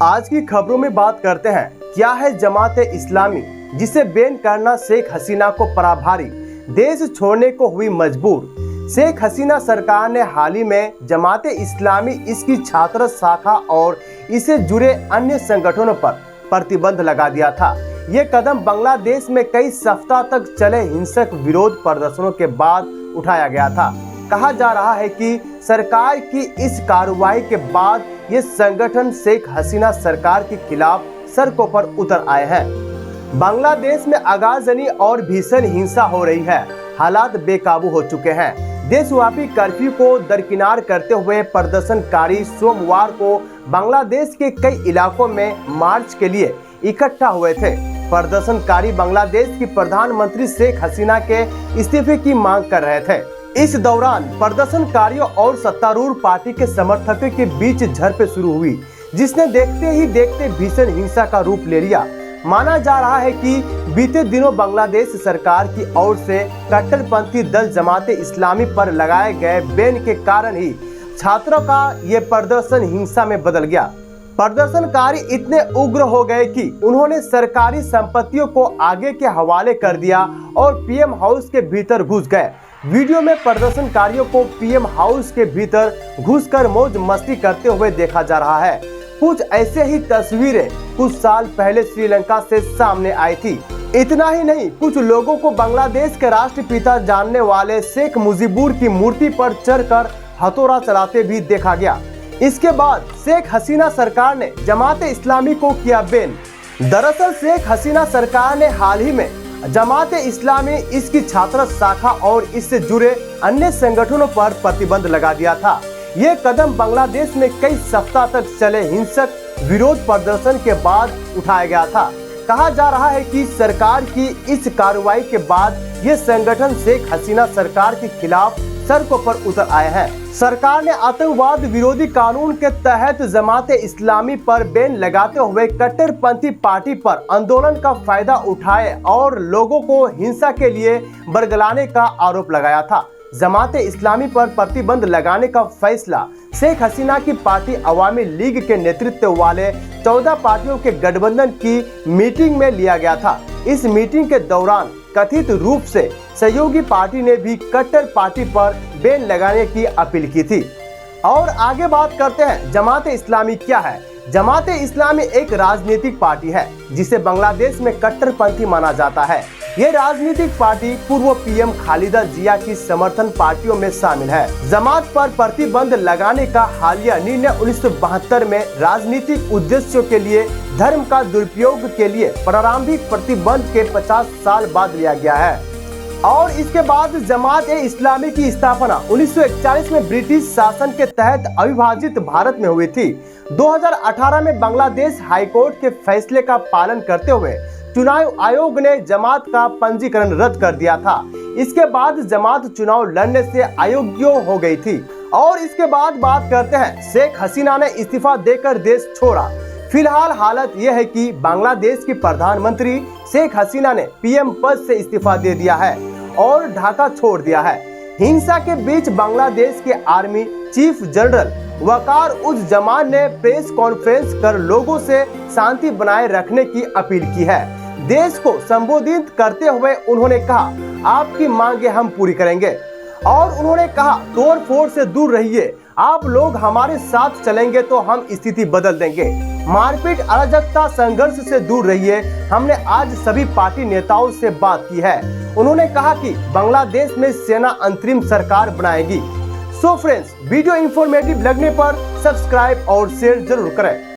आज की खबरों में बात करते हैं, क्या है जमात इस्लामी जिसे बैन करना शेख हसीना को पराभारी, देश छोड़ने को हुई मजबूर। शेख हसीना सरकार ने हाल ही में जमात इस्लामी, इसकी छात्र शाखा और इससे जुड़े अन्य संगठनों पर प्रतिबंध लगा दिया था। ये कदम बांग्लादेश में कई सप्ताह तक चले हिंसक विरोध प्रदर्शनों के बाद उठाया गया था। कहा जा रहा है कि सरकार की इस कार्रवाई के बाद ये संगठन शेख हसीना सरकार के खिलाफ सड़कों पर उतर आए हैं। बांग्लादेश में आगाजनी और भीषण हिंसा हो रही है, हालात बेकाबू हो चुके हैं। देशव्यापी कर्फ्यू को दरकिनार करते हुए प्रदर्शनकारी सोमवार को बांग्लादेश के कई इलाकों में मार्च के लिए इकट्ठा हुए थे। प्रदर्शनकारी बांग्लादेश की प्रधानमंत्री शेख हसीना के इस्तीफे की मांग कर रहे थे। इस दौरान प्रदर्शनकारियों और सत्तारूढ़ पार्टी के समर्थकों के बीच झड़पें शुरू हुई, जिसने देखते ही देखते भीषण हिंसा का रूप ले लिया। माना जा रहा है कि बीते दिनों बांग्लादेश सरकार की ओर से कट्टरपंथी दल जमात इस्लामी पर लगाए गए बैन के कारण ही छात्रों का ये प्रदर्शन हिंसा में बदल गया। प्रदर्शनकारी इतने उग्र हो गए कि उन्होंने सरकारी संपत्तियों को आगे के हवाले कर दिया और पीएम हाउस के भीतर घुस गए। वीडियो में प्रदर्शनकारियों को पीएम हाउस के भीतर घुसकर मौज मस्ती करते हुए देखा जा रहा है। कुछ ऐसे ही तस्वीरें कुछ साल पहले श्रीलंका से सामने आई थी। इतना ही नहीं, कुछ लोगों को बांग्लादेश के राष्ट्रपिता जानने वाले शेख मुजीबुर की मूर्ति पर चढ़कर हथौड़ा चलाते भी देखा गया। इसके बाद शेख हसीना सरकार ने जमात इस्लामी को किया बैन। दरअसल शेख हसीना सरकार ने हाल ही में जमात इस्लामी, इसकी छात्र शाखा और इससे जुड़े अन्य संगठनों पर प्रतिबंध लगा दिया था। ये कदम बांग्लादेश में कई सप्ताह तक चले हिंसक विरोध प्रदर्शन के बाद उठाया गया था। कहा जा रहा है कि सरकार की इस कार्रवाई के बाद ये संगठन शेख हसीना सरकार के खिलाफ सड़कों पर उतर आए हैं। सरकार ने आतंकवाद विरोधी कानून के तहत जमात इस्लामी पर बैन लगाते हुए कट्टरपंथी पार्टी पर आंदोलन का फायदा उठाए और लोगों को हिंसा के लिए बरगलाने का आरोप लगाया था। जमात इस्लामी पर प्रतिबंध लगाने का फैसला शेख हसीना की पार्टी अवामी लीग के नेतृत्व वाले 14 पार्टियों के गठबंधन की मीटिंग में लिया गया था। इस मीटिंग के दौरान कथित रूप से सहयोगी पार्टी ने भी कट्टर पार्टी पर बैन लगाने की अपील की थी। और आगे बात करते हैं, जमात इस्लामी क्या है। जमात इस्लामी एक राजनीतिक पार्टी है जिसे बांग्लादेश में कट्टरपंथी माना जाता है। ये राजनीतिक पार्टी पूर्व पीएम खालिदा जिया की समर्थन पार्टियों में शामिल है। जमात पर प्रतिबंध लगाने का हालिया निर्णय 1972 में राजनीतिक उद्देश्यों के लिए धर्म का दुरुपयोग के लिए प्रारंभिक प्रतिबंध के 50 साल बाद लिया गया है। और इसके बाद जमात इस्लामी की स्थापना 1941 में ब्रिटिश शासन के तहत अविभाजित भारत में हुई थी। 2018 में बांग्लादेश हाईकोर्ट के फैसले का पालन करते हुए चुनाव आयोग ने जमात का पंजीकरण रद्द कर दिया था। इसके बाद जमात चुनाव लड़ने से अयोग्य हो गई थी। और इसके बाद बात करते हैं, शेख हसीना ने इस्तीफा देकर देश छोड़ा। फिलहाल हालत यह है कि बांग्लादेश की प्रधानमंत्री शेख हसीना ने पीएम पद से इस्तीफा दे दिया है और ढाका छोड़ दिया है। हिंसा के बीच बांग्लादेश के आर्मी चीफ जनरल वकार उज जमान ने प्रेस कॉन्फ्रेंस कर लोगों से शांति बनाए रखने की अपील की है। देश को संबोधित करते हुए उन्होंने कहा, आपकी मांगे हम पूरी करेंगे। और उन्होंने कहा, तोड़ फोड़ से दूर रहिए, आप लोग हमारे साथ चलेंगे तो हम स्थिति बदल देंगे। मारपीट, अराजकता, संघर्ष से दूर रहिए। हमने आज सभी पार्टी नेताओं से बात की है। उन्होंने कहा कि बांग्लादेश में सेना अंतरिम सरकार बनाएगी। सो फ्रेंड्स, वीडियो इंफॉर्मेटिव लगने पर सब्सक्राइब और शेयर जरूर करें।